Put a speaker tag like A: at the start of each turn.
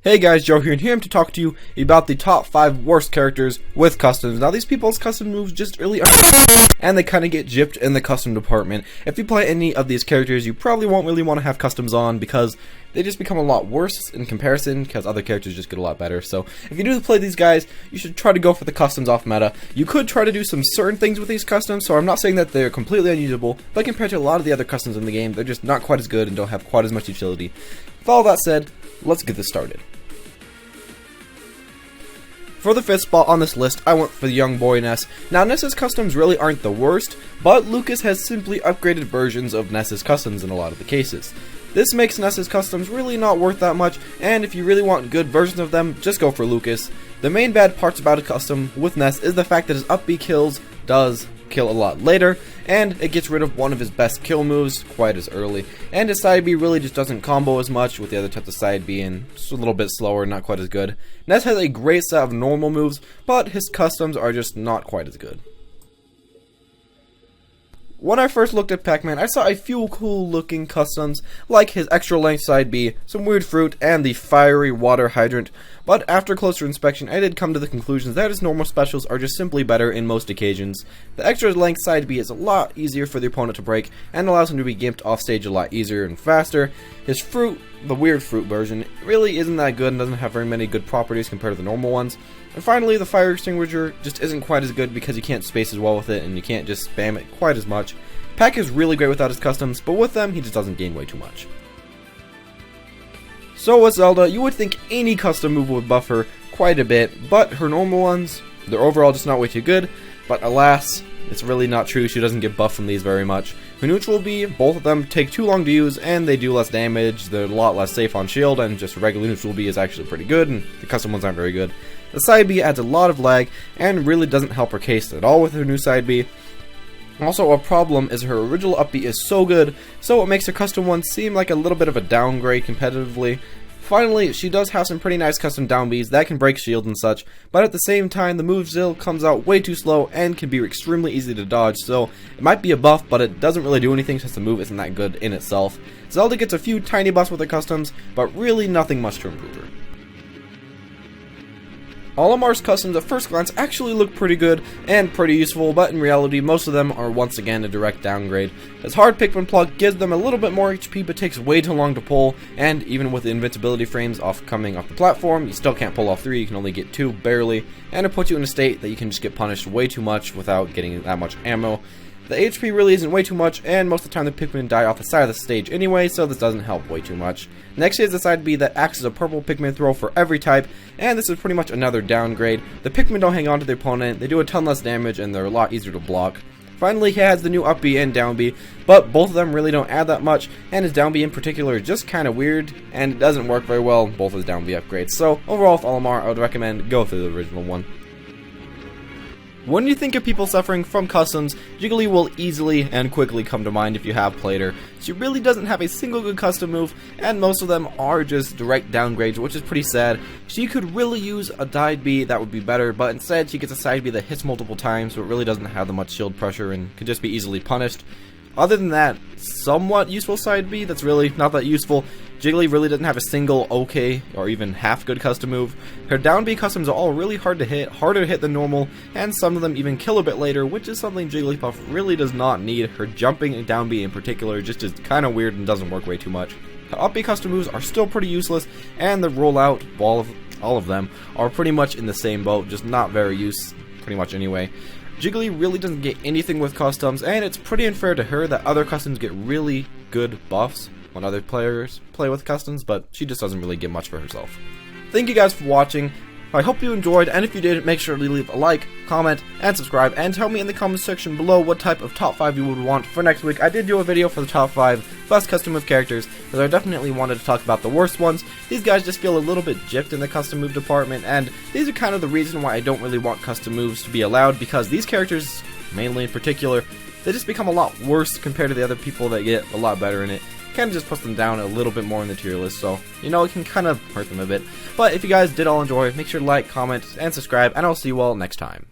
A: Hey guys, Joe here, and here I'm to talk to you about the top 5 worst characters with customs. Now these people's custom moves just really aren't, and they kind of get gypped in the custom department. If you play any of these characters, you probably won't really want to have customs on because they just become a lot worse in comparison because other characters just get a lot better. So if you do play these guys, you should try to go for the customs off meta. You could try to do some certain things with these customs, so I'm not saying that they're completely unusable, but compared to a lot of the other customs in the game, they're just not quite as good and don't have quite as much utility. With all that said, let's get this started. For the 5th spot on this list, I went for the young boy Ness. Now Ness's customs really aren't the worst, but Lucas has simply upgraded versions of Ness's customs in a lot of the cases. This makes Ness's customs really not worth that much, and if you really want good versions of them, just go for Lucas. The main bad parts about a custom with Ness is the fact that his up B kills does kill a lot later, and it gets rid of one of his best kill moves quite as early, and his side B really just doesn't combo as much with the other types of side B, and it's a little bit slower, not quite as good. Ness has a great set of normal moves, but his customs are just not quite as good. When I first looked at PacMan, I saw a few cool looking customs, like his extra length side B, some weird fruit, and the fiery water hydrant, but after closer inspection I did come to the conclusion that his normal specials are just simply better in most occasions. The extra length side B is a lot easier for the opponent to break, and allows him to be gimped off stage a lot easier and faster. His fruit, the weird fruit version, really isn't that good and doesn't have very many good properties compared to the normal ones. And finally, the fire extinguisher just isn't quite as good because you can't space as well with it and you can't just spam it quite as much. Pac is really great without his customs, but with them, he just doesn't gain way too much. So with Zelda, you would think any custom move would buff her quite a bit, but her normal ones, they're overall just not way too good, but alas, it's really not true. She doesn't get buffed from these very much. Her neutral B, both of them take too long to use and they do less damage, they're a lot less safe on shield, and just regular neutral B is actually pretty good, and the custom ones aren't very good. The side B adds a lot of lag and really doesn't help her case at all with her new side B. Also, a problem is her original up B is so good, so it makes her custom one seem like a little bit of a downgrade competitively. Finally, she does have some pretty nice custom down Bs that can break shields and such, but at the same time the move still comes out way too slow and can be extremely easy to dodge, so it might be a buff, but it doesn't really do anything since the move isn't that good in itself. Zelda gets a few tiny buffs with her customs, but really nothing much to improve her. Olimar's customs at first glance actually look pretty good and pretty useful, but in reality most of them are once again a direct downgrade. His hard Pikmin plug gives them a little bit more HP but takes way too long to pull, and even with the invincibility frames coming off the platform, you still can't pull all 3, you can only get 2 barely, and it puts you in a state that you can just get punished way too much without getting that much ammo. The HP really isn't way too much, and most of the time the Pikmin die off the side of the stage anyway, so this doesn't help way too much. Next is the side B that acts as a purple Pikmin throw for every type, and this is pretty much another downgrade. The Pikmin don't hang on to the opponent, they do a ton less damage, and they're a lot easier to block. Finally, he has the new up B and down B, but both of them really don't add that much, and his down B in particular is just kinda weird, and it doesn't work very well, both his down B upgrades. So, overall with Olimar, I would recommend go through the original one. When you think of people suffering from customs, Jiggly will easily and quickly come to mind if you have played her. She really doesn't have a single good custom move, and most of them are just direct downgrades, which is pretty sad. She could really use a side B that would be better, but instead she gets a side B that hits multiple times, so it really doesn't have that much shield pressure and can just be easily punished. Other than that, somewhat useful side B that's really not that useful. Jiggly really doesn't have a single okay or even half good custom move. Her down B customs are all really hard to hit, harder to hit than normal, and some of them even kill a bit later, which is something Jigglypuff really does not need. Her jumping and down B in particular just is kinda weird and doesn't work way too much. Her up B custom moves are still pretty useless, and the rollout, all of them, are pretty much in the same boat, just not very useful pretty much anyway. Jiggly really doesn't get anything with customs, and it's pretty unfair to her that other customs get really good buffs when other players play with customs, but she just doesn't really get much for herself. Thank you guys for watching. I hope you enjoyed, and if you did, make sure to leave a like, comment, and subscribe, and tell me in the comment section below what type of top 5 you would want for next week. I did do a video for the top 5 best custom move characters, because I definitely wanted to talk about the worst ones. These guys just feel a little bit gypped in the custom move department, and these are kind of the reason why I don't really want custom moves to be allowed, because these characters, mainly in particular, they just become a lot worse compared to the other people that get a lot better in it. Kind of just puts them down a little bit more in the tier list, so, you know, it can kind of hurt them a bit. But if you guys did all enjoy, make sure to like, comment, and subscribe, and I'll see you all next time.